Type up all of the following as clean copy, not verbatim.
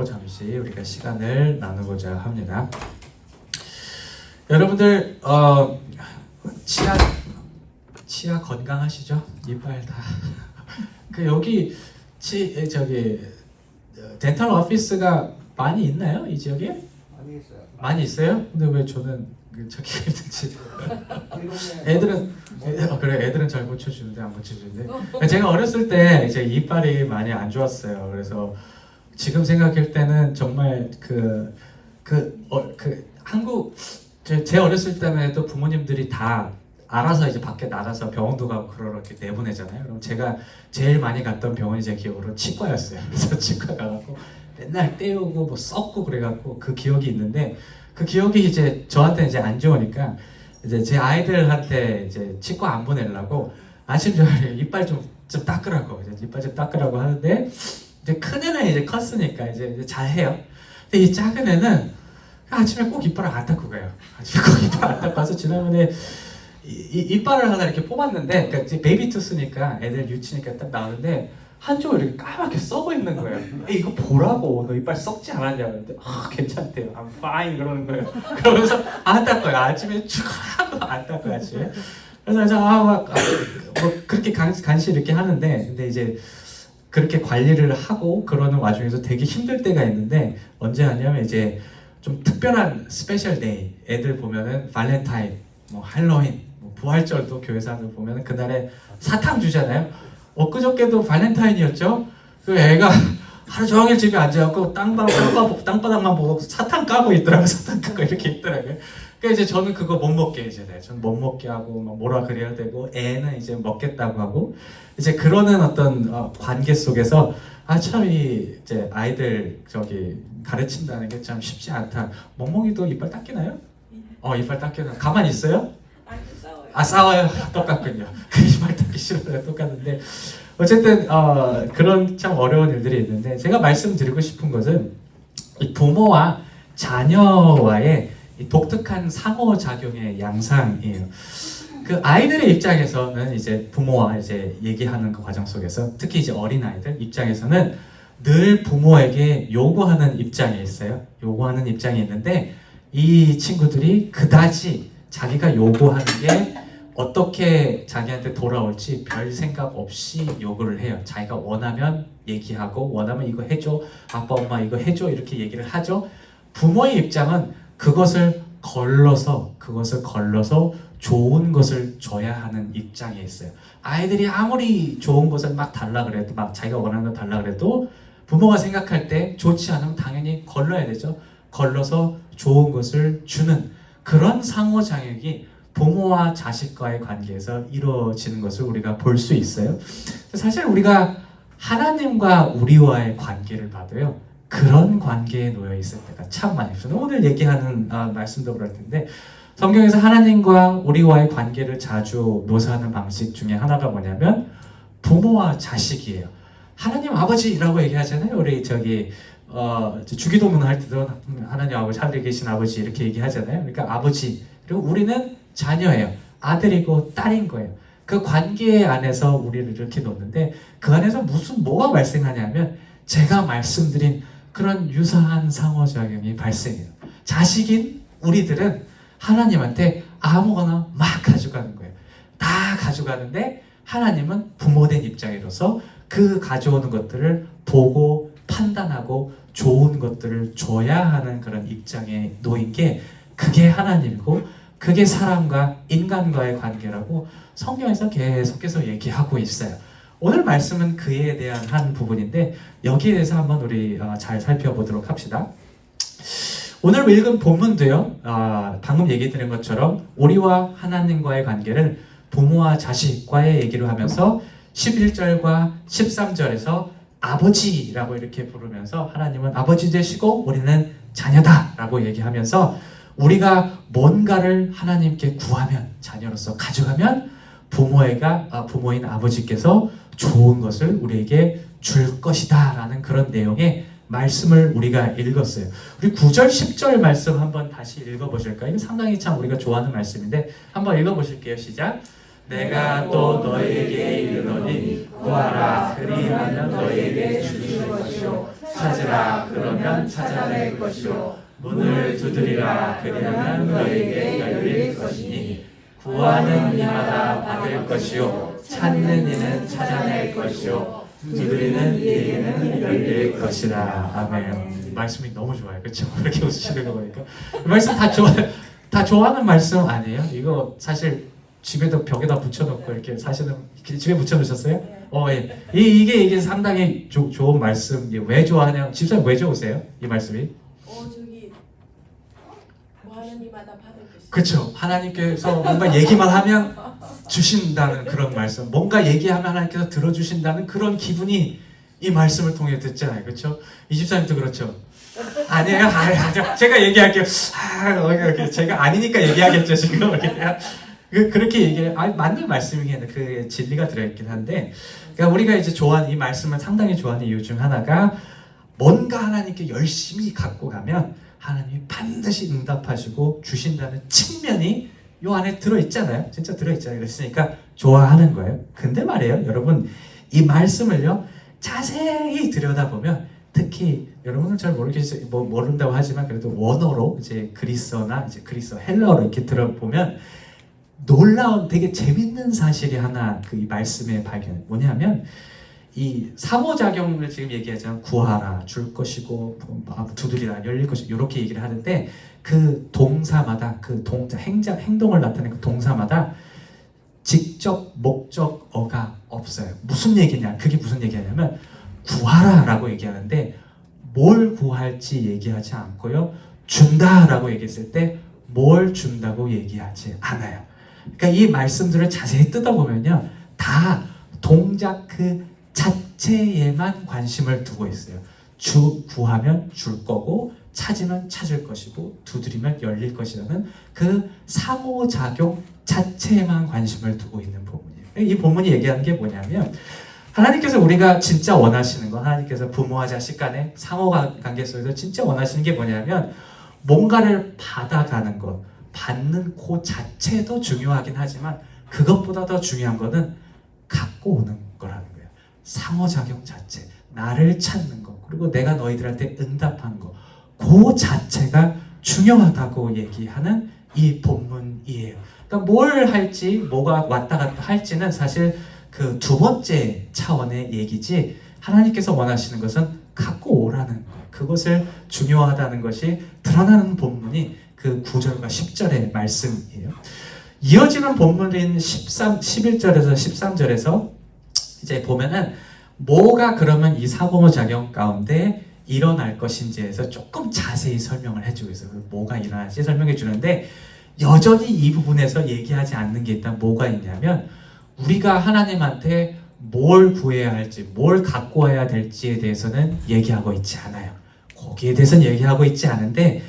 주제로 잠시 우리가 시간을 나누고자 합니다. 여러분들 치아 건강하시죠? 이빨 다 여기 저기 덴탈 오피스가 많이 있나요? 이 지역에? 많이 있어요. 많이 있어요? 근데 왜 저는 저기 있는지 애들은 잘 고쳐주는데 안 고쳐주는데 제가 어렸을 때 이제 이빨이 많이 안 좋았어요. 그래서 지금 생각할 때는 정말 한국 제 어렸을 때만 해도 부모님들이 다 알아서 이제 밖에 나가서 병원도 가고 그렇게 내보내잖아요. 그럼 제가 제일 많이 갔던 병원이 제 기억으로 치과였어요. 그래서 치과 가갖고 맨날 떼우고 뭐 썩고 그래갖고 그 기억이 있는데 그 기억이 이제 저한테 이제 안 좋으니까 이제 제 아이들한테 이제 치과 안 보내려고 아침 저녁에 이빨 좀 닦으라고 이빨 좀 닦으라고 하는데 이제 큰 애는 이제 컸으니까 이제 잘 해요. 근데 이 작은 애는 아침에 꼭 이빨을 안 닦고 가요. 아침에 꼭 이빨 안 닦고 와서 지난번에 이빨을 하나 이렇게 뽑았는데, 그러니까 이제 베이비 투스니까 애들 유치니까 딱 나오는데 한쪽을 이렇게 까맣게 썩어 있는 거예요. 이거 보라고, 너 이빨 썩지 않았냐 그랬는데 괜찮대요. I'm fine 그러는 거예요. 그러면서 안 닦아요. 아침에 쭉 하고 안 닦아요 아침에. 그래서 뭐 그렇게 간시 이렇게 하는데, 근데 이제 그렇게 관리를 하고 그러는 와중에서 되게 힘들 때가 있는데 언제 하냐면 이제 좀 특별한 스페셜 데이, 애들 보면은 발렌타인, 뭐 할로윈, 부활절도 교회 사람들 보면 그날에 사탕 주잖아요. 엊그저께도 발렌타인이었죠. 그 애가 하루 종일 집에 앉아갖고 땅바닥만 보고 사탕 까고 있더라고요. 사탕 까고 이렇게 있더라고요. 그러니까 이제 저는 그거 못 먹게 이제 저는 못 먹게 하고 막 뭐라 그래야 되고 애는 이제 먹겠다고 하고 이제 그러는 어떤 관계 속에서 참 이제 아이들 저기 가르친다는 게 참 쉽지 않다. 멍멍이도 이빨 닦이나요? 이빨 닦이나 가만히 있어요? 싸워요. 똑같군요. 이빨 닦기 싫어요. 똑같은데 어쨌든 그런 참 어려운 일들이 있는데 제가 말씀드리고 싶은 것은 이 부모와 자녀와의 이 독특한 상호작용의 양상이에요. 그 아이들의 입장에서는 이제 부모와 이제 얘기하는 그 과정 속에서 특히 이제 어린 아이들 입장에서는 늘 부모에게 요구하는 입장에 있어요. 요구하는 입장이 있는데 이 친구들이 그다지 자기가 요구하는 게 어떻게 자기한테 돌아올지 별 생각 없이 요구를 해요. 자기가 원하면 얘기하고 원하면 이거 해줘, 아빠 엄마 이거 해줘 이렇게 얘기를 하죠. 부모의 입장은 그것을 걸러서 좋은 것을 줘야 하는 입장에 있어요. 아이들이 아무리 좋은 것을 막 달라 그래도 막 자기가 원하는 거 달라 그래도 부모가 생각할 때 좋지 않으면 당연히 걸러야 되죠. 걸러서 좋은 것을 주는 그런 상호작용이 부모와 자식과의 관계에서 이루어지는 것을 우리가 볼 수 있어요. 사실 우리가 하나님과 우리와의 관계를 봐도요. 그런 관계에 놓여 있을 때가 참 많이 있어요. 오늘 얘기하는 말씀도 그럴 텐데 성경에서 하나님과 우리와의 관계를 자주 묘사하는 방식 중에 하나가 뭐냐면 부모와 자식이에요. 하나님 아버지라고 얘기하잖아요. 우리 저기 주기도문 할 때도 하나님 아버지 하늘에 계신 아버지 이렇게 얘기하잖아요. 그러니까 아버지 그리고 우리는 자녀예요. 아들이고 딸인 거예요. 그 관계 안에서 우리를 이렇게 놓는데 그 안에서 뭐가 발생하냐면 제가 말씀드린 그런 유사한 상호작용이 발생해요. 자식인 우리들은 하나님한테 아무거나 막 가져가는 거예요. 다 가져가는데 하나님은 부모된 입장으로서 그 가져오는 것들을 보고 판단하고 좋은 것들을 줘야 하는 그런 입장에 놓인 게 그게 하나님이고 그게 사람과 인간과의 관계라고 성경에서 계속해서 얘기하고 있어요. 오늘 말씀은 그에 대한 한 부분인데 여기에 대해서 한번 우리 잘 살펴보도록 합시다. 오늘 읽은 본문도요. 방금 얘기 드린 것처럼 우리와 하나님과의 관계를 부모와 자식과의 얘기를 하면서 11절과 13절에서 아버지라고 이렇게 부르면서 하나님은 아버지 되시고 우리는 자녀다 라고 얘기하면서 우리가 뭔가를 하나님께 구하면 자녀로서 가져가면 부모인 아버지께서 좋은 것을 우리에게 줄 것이다 라는 그런 내용의 말씀을 우리가 읽었어요. 우리 9절 10절 말씀 한번 다시 읽어보실까요? 이거 상당히 참 우리가 좋아하는 말씀인데 한번 읽어보실게요. 시작. 내가 또 너희에게 이르노니 구하라 그리하면 너희에게 주실 것이요 찾으라 그러면 찾아낼 것이요 문을 두드리라 그러면 너에게 열릴 것이니 구하는 이마다 받을 것이요 찾는 이는 찾아낼 것이요 두드리는 이에게는 열릴 것이라. 아멘. 말씀이 너무 좋아요. 그렇죠? 그렇게 웃으시는 거 보니까 말씀 다 좋아하는 말씀 아니에요? 이거 사실 집에도 벽에다 붙여놓고 이렇게 사시는 집에 붙여놓으셨어요? 예. 이게 상당히 좋은 말씀. 왜 좋아하냐? 집사님 왜 좋으세요? 이 말씀이? 저기 뭐 하는 이마다 받을 것이. 그렇죠. 하나님께서 뭔가 얘기만 하면 주신다는 그런 말씀. 뭔가 얘기하면 하나님께서 들어주신다는 그런 기분이 이 말씀을 통해 듣잖아요. 그렇죠? 이 집사님도 그렇죠. 아니에요? 아니요. 제가 얘기할게요. 제가 아니니까 얘기하겠죠, 지금. 그렇게 얘기해요. 맞는 말씀이긴 그 진리가 들어있긴 한데, 그러니까 우리가 이제 좋아하는 이 말씀을 상당히 좋아하는 이유 중 하나가 뭔가 하나님께 열심히 갖고 가면 하나님이 반드시 응답하시고 주신다는 측면이 요 안에 들어있잖아요. 진짜 들어있잖아요. 그랬으니까 좋아하는 거예요. 근데 말이에요. 여러분, 이 말씀을요, 자세히 들여다보면 특히 여러분은 잘 모르겠어요. 모른다고 하지만 그래도 원어로 이제 그리스어나 이제 그리스어 헬라어로 이렇게 들어보면 놀라운 되게 재밌는 사실이 하나 그 이 말씀의 발견 뭐냐면 이 상호작용을 지금 얘기하자면 구하라 줄 것이고 두드리라 열릴 것이고 이렇게 얘기를 하는데 그 동사마다 그 동사 행동을 나타내는 그 동사마다 직접 목적어가 없어요. 무슨 얘기냐? 그게 무슨 얘기냐면 구하라라고 얘기하는데 뭘 구할지 얘기하지 않고요. 준다라고 얘기했을 때 뭘 준다고 얘기하지 않아요. 그러니까 이 말씀들을 자세히 뜯어보면요. 다 동작 그 자체에만 관심을 두고 있어요. 구하면 줄 거고 찾으면 찾을 것이고 두드리면 열릴 것이라는 그 상호작용 자체에만 관심을 두고 있는 부분이에요. 이 본문이 얘기하는 게 뭐냐면 하나님께서 우리가 진짜 원하시는 거 하나님께서 부모와 자식 간의 상호관계 속에서 진짜 원하시는 게 뭐냐면 뭔가를 받아가는 것 받는 그 자체도 중요하긴 하지만 그것보다 더 중요한 거는 갖고 오는 거라는 거예요. 상호작용 자체 나를 찾는 거 그리고 내가 너희들한테 응답한 거 그 자체가 중요하다고 얘기하는 이 본문이에요. 그러니까 뭘 할지 뭐가 왔다 갔다 할지는 사실 그 두 번째 차원의 얘기지 하나님께서 원하시는 것은 갖고 오라는 거 그것을 중요하다는 것이 드러나는 본문이 그 9절과 10절의 말씀이에요. 이어지는 본문인 11절에서 13절에서 이제 보면은 뭐가 그러면 이 상호작용 가운데 일어날 것인지에서 조금 자세히 설명을 해주고 있어요. 뭐가 일어날지 설명해 주는데 여전히 이 부분에서 얘기하지 않는 게 일단 뭐가 있냐면 우리가 하나님한테 뭘 구해야 할지 뭘 갖고 와야 될지에 대해서는 얘기하고 있지 않아요. 거기에 대해서는 얘기하고 있지 않은데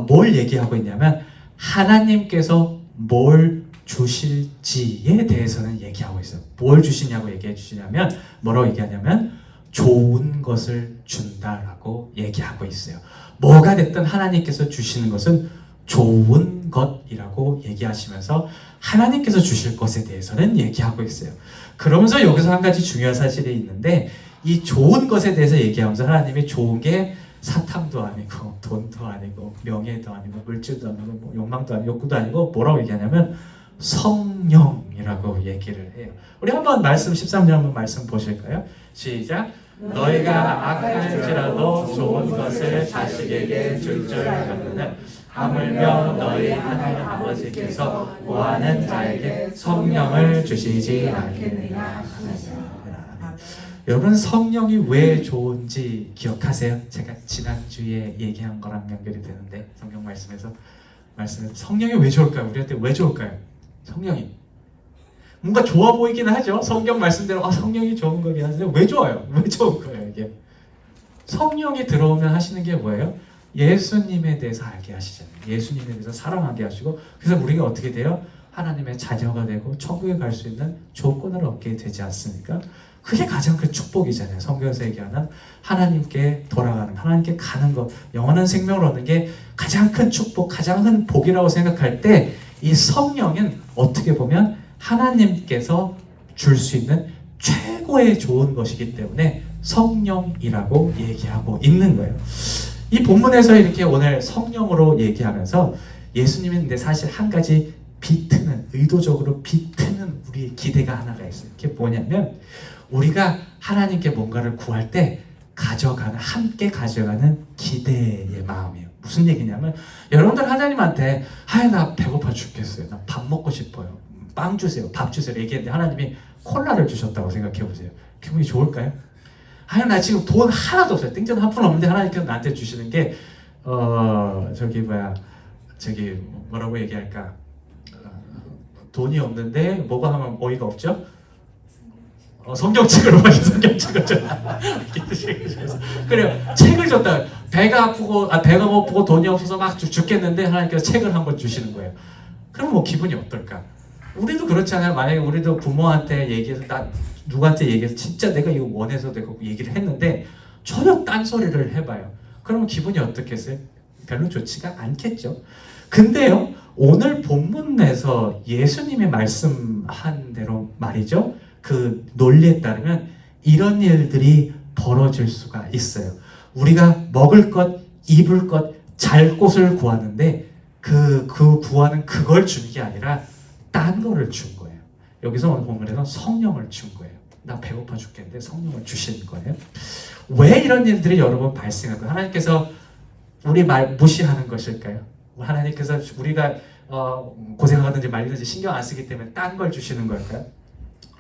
뭘 얘기하고 있냐면 하나님께서 뭘 주실지에 대해서는 얘기하고 있어요. 뭘 주시냐고 얘기해 주시냐면 뭐라고 얘기하냐면 좋은 것을 준다라고 얘기하고 있어요. 뭐가 됐든 하나님께서 주시는 것은 좋은 것이라고 얘기하시면서 하나님께서 주실 것에 대해서는 얘기하고 있어요. 그러면서 여기서 한 가지 중요한 사실이 있는데 이 좋은 것에 대해서 얘기하면서 하나님이 좋은 게 사탕도 아니고 돈도 아니고 명예도 아니고 물질도 아니고 뭐 욕망도 아니고 욕구도 아니고 뭐라고 얘기하냐면 성령이라고 얘기를 해요. 우리 한번 말씀 13절 한번 말씀 보실까요? 시작. 너희가 악할지라도 좋은 것을 자식에게 줄 줄 알거든 하물며 너희 하나님 아버지께서 구하는 자에게 성령을 주시지 않겠느냐. 여러분 성령이 왜 좋은지 기억하세요? 제가 지난주에 얘기한 거랑 연결이 되는데 성경 말씀에서 성령이 왜 좋을까요? 우리한테 왜 좋을까요? 성령이 뭔가 좋아 보이긴 하죠. 성경 말씀대로 성령이 좋은 거긴 한데 왜 좋아요? 왜 좋은 거예요 이게? 성령이 들어오면 하시는 게 뭐예요? 예수님에 대해서 알게 하시잖아요. 예수님에 대해서 사랑하게 하시고 그래서 우리가 어떻게 돼요? 하나님의 자녀가 되고 천국에 갈 수 있는 조건을 얻게 되지 않습니까? 그게 가장 큰 축복이잖아요. 성경에서 얘기하는 하나님께 돌아가는 하나님께 가는 것 영원한 생명을 얻는 게 가장 큰 축복 가장 큰 복이라고 생각할 때 이 성령은 어떻게 보면 하나님께서 줄 수 있는 최고의 좋은 것이기 때문에 성령이라고 얘기하고 있는 거예요. 이 본문에서 이렇게 오늘 성령으로 얘기하면서 예수님은 근데 사실 한 가지 비트는, 의도적으로 비트는 우리의 기대가 하나가 있어요. 그게 뭐냐면 우리가 하나님께 뭔가를 구할 때 함께 가져가는 기대의 마음이에요. 무슨 얘기냐면 여러분들 하나님한테 나 배고파 죽겠어요. 나 밥 먹고 싶어요. 빵 주세요. 밥 주세요. 얘기했는데 하나님이 콜라를 주셨다고 생각해 보세요. 기분이 좋을까요? 나 지금 돈 하나도 없어요. 땡전 한 푼 없는데 하나님께서 나한테 주시는 게 뭐라고 얘기할까? 돈이 없는데 뭐가 하면 어이가 없죠? 성경책을 봐요. 성경책을 줬다. 그래요. 책을 줬다. 배가 고프고 돈이 없어서 막 죽겠는데 하나님께서 책을 한번 주시는 거예요. 그럼 뭐 기분이 어떨까? 우리도 그렇잖아요. 만약에 우리도 부모한테 얘기해서 누구한테 얘기해서 진짜 내가 이거 원해서 내가 얘기를 했는데 전혀 딴소리를 해봐요. 그러면 기분이 어떻겠어요? 별로 좋지가 않겠죠. 근데요, 오늘 본문에서 예수님이 말씀한 대로 말이죠. 그 논리에 따르면 이런 일들이 벌어질 수가 있어요. 우리가 먹을 것, 입을 것, 잘 곳을 구하는데 그 구하는 그걸 주는 게 아니라 딴 거를 준 거예요. 여기서 오늘 본문에서 성령을 준 거예요. 나 배고파 죽겠는데 성령을 주신 거예요. 왜 이런 일들이 여러 번 발생할까요? 하나님께서 우리 말 무시하는 것일까요? 하나님께서 우리가 고생하든지 말든지 신경 안 쓰기 때문에 딴 걸 주시는 걸까요?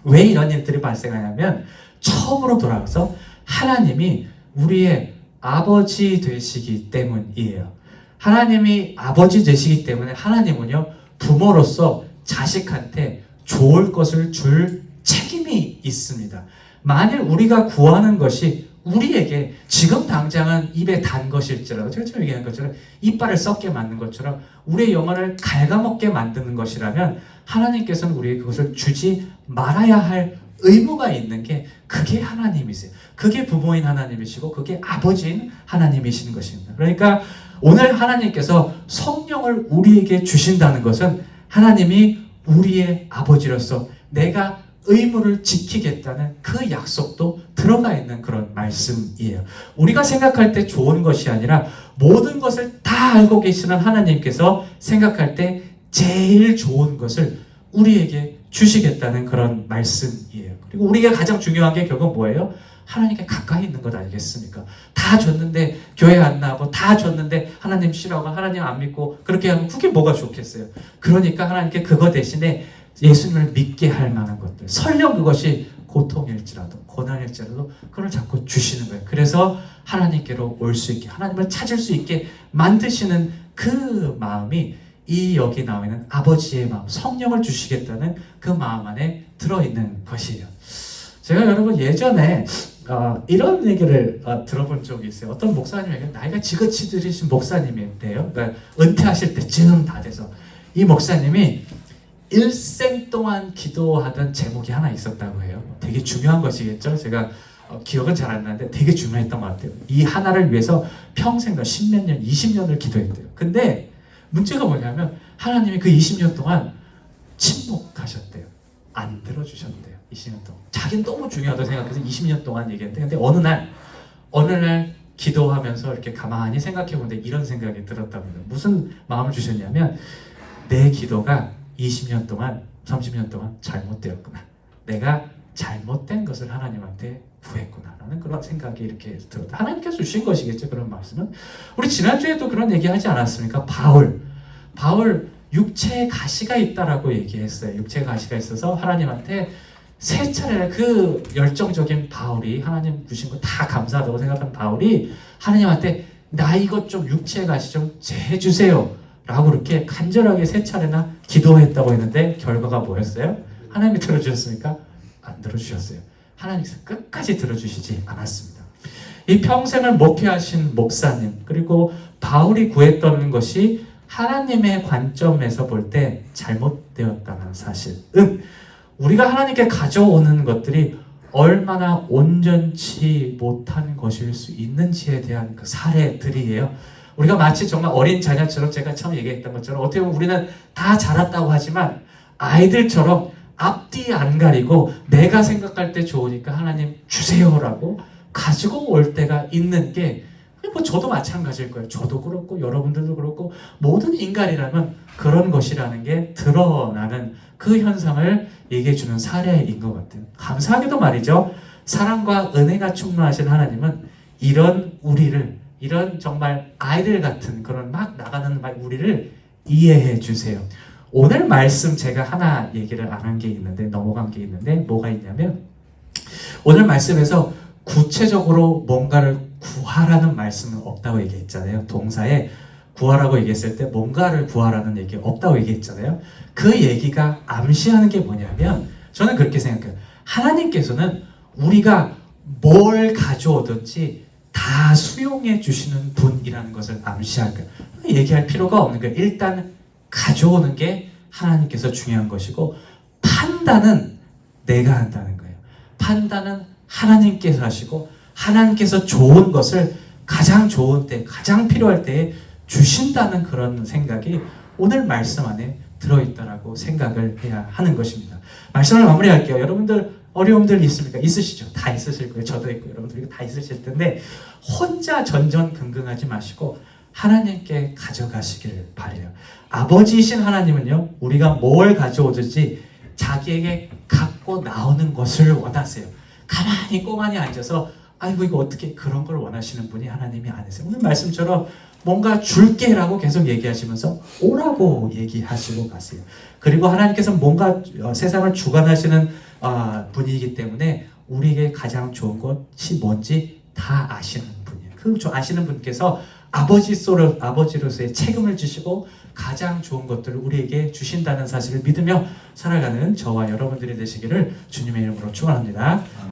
왜 이런 일들이 발생하냐면 처음으로 돌아가서 하나님이 우리의 아버지 되시기 때문이에요. 하나님이 아버지 되시기 때문에 하나님은요, 부모로서 자식한테 좋을 것을 줄 책임이 있습니다. 만일 우리가 구하는 것이 우리에게 지금 당장은 입에 단 것일지라도, 제가 처음 얘기한 것처럼 이빨을 썩게 만든 것처럼 우리의 영혼을 갉아먹게 만드는 것이라면 하나님께서는 우리에게 그것을 주지 말아야 할 의무가 있는 게 그게 하나님이세요. 그게 부모인 하나님이시고 그게 아버지인 하나님이신 것입니다. 그러니까 오늘 하나님께서 성령을 우리에게 주신다는 것은 하나님이 우리의 아버지로서 내가 의무를 지키겠다는 그 약속도 들어가 있는 그런 말씀이에요. 우리가 생각할 때 좋은 것이 아니라 모든 것을 다 알고 계시는 하나님께서 생각할 때 제일 좋은 것을 우리에게 주시겠다는 그런 말씀이에요. 그리고 우리가 가장 중요한 게 결국 뭐예요? 하나님께 가까이 있는 것 아니겠습니까? 다 줬는데 교회 안 나가고 다 줬는데 하나님 싫어하고 하나님 안 믿고 그렇게 하면 그게 뭐가 좋겠어요? 그러니까 하나님께 그거 대신에 예수님을 믿게 할 만한 것들, 설령 그것이 고통일지라도 고난일지라도 그걸 자꾸 주시는 거예요. 그래서 하나님께로 올 수 있게, 하나님을 찾을 수 있게 만드시는 그 마음이 이 여기 나와 있는 아버지의 마음, 성령을 주시겠다는 그 마음 안에 들어있는 것이에요. 제가 여러분 예전에 이런 얘기를 들어본 적이 있어요. 어떤 목사님에게 나이가 지긋이 들이신 목사님인데요. 그러니까 은퇴하실 때쯤 다 돼서 이 목사님이 일생 동안 기도하던 제목이 하나 있었다고 해요. 되게 중요한 것이겠죠. 제가 기억은 잘 안 나는데 되게 중요했던 것 같아요. 이 하나를 위해서 평생 10몇 년, 20년을 기도했대요. 근데 문제가 뭐냐면 하나님이 그 20년 동안 침묵하셨대요. 안 들어주셨대요. 20년 동안. 자기는 너무 중요하다고 생각해서 20년 동안 얘기했는데, 근데 어느 날 기도하면서 이렇게 가만히 생각해 보는데 이런 생각이 들었답니다. 무슨 마음을 주셨냐면 내 기도가 20년 동안, 30년 동안 잘못되었구나. 내가 잘못된 것을 하나님한테 구했구나 라는 그런 생각이 이렇게 들었다. 하나님께서 주신 것이겠죠. 그런 말씀은. 우리 지난주에도 그런 얘기 하지 않았습니까? 바울 육체에 가시가 있다라고 얘기했어요. 육체에 가시가 있어서 하나님한테 세 차례 그 열정적인 바울이, 하나님 주신 거 다 감사하다고 생각하는 바울이 하나님한테 나 이것 좀 육체에 가시 좀 제해주세요 라고 이렇게 간절하게 세 차례나 기도했다고 했는데 결과가 뭐였어요? 하나님이 들어주셨습니까? 안 들어주셨어요. 하나님께서 끝까지 들어주시지 않았습니다. 이 평생을 목회하신 목사님, 그리고 바울이 구했던 것이 하나님의 관점에서 볼 때 잘못되었다는 사실은 우리가 하나님께 가져오는 것들이 얼마나 온전치 못한 것일 수 있는지에 대한 그 사례들이에요. 우리가 마치 정말 어린 자녀처럼, 제가 처음 얘기했던 것처럼 어떻게 보면 우리는 다 자랐다고 하지만 아이들처럼 앞뒤 안 가리고 내가 생각할 때 좋으니까 하나님 주세요라고 가지고 올 때가 있는 게 뭐 저도 마찬가지일 거예요. 저도 그렇고 여러분들도 그렇고 모든 인간이라면 그런 것이라는 게 드러나는 그 현상을 얘기해 주는 사례인 것 같아요. 감사하게도 말이죠. 사랑과 은혜가 충만하신 하나님은 이런 우리를, 이런 정말 아이들 같은 그런 막 나가는 우리를 이해해 주세요. 오늘 말씀 제가 하나 얘기를 안 한 게 있는데, 넘어간 게 있는데 뭐가 있냐면, 오늘 말씀에서 구체적으로 뭔가를 구하라는 말씀은 없다고 얘기했잖아요. 동사에 구하라고 얘기했을 때 뭔가를 구하라는 얘기 없다고 얘기했잖아요. 그 얘기가 암시하는 게 뭐냐면, 저는 그렇게 생각해요. 하나님께서는 우리가 뭘 가져오든지 다 수용해 주시는 분이라는 것을 암시할 거예요. 얘기할 필요가 없는 거예요. 일단 가져오는 게 하나님께서 중요한 것이고, 판단은 내가 한다는 거예요. 판단은 하나님께서 하시고, 하나님께서 좋은 것을 가장 좋은 때, 가장 필요할 때에 주신다는 그런 생각이 오늘 말씀 안에 들어있다라고 생각을 해야 하는 것입니다. 말씀을 마무리할게요. 여러분들 어려움들 있습니까? 있으시죠? 다 있으실 거예요. 저도 있고 여러분들이 다 있으실 텐데, 혼자 전전긍긍하지 마시고 하나님께 가져가시기를 바래요. 아버지이신 하나님은요, 우리가 뭘 가져오든지 자기에게 갖고 나오는 것을 원하세요. 가만히 꼬만히 앉아서 아이고 이거 어떻게, 그런 걸 원하시는 분이 하나님이 아니세요. 오늘 말씀처럼 뭔가 줄게라고 계속 얘기하시면서 오라고 얘기하시고 가세요. 그리고 하나님께서 뭔가 세상을 주관하시는 분이기 때문에 우리에게 가장 좋은 것이 뭔지 다 아시는 분이에요. 그 아시는 분께서 아버지로서의 책임을 지시고 가장 좋은 것들을 우리에게 주신다는 사실을 믿으며 살아가는 저와 여러분들이 되시기를 주님의 이름으로 축원합니다.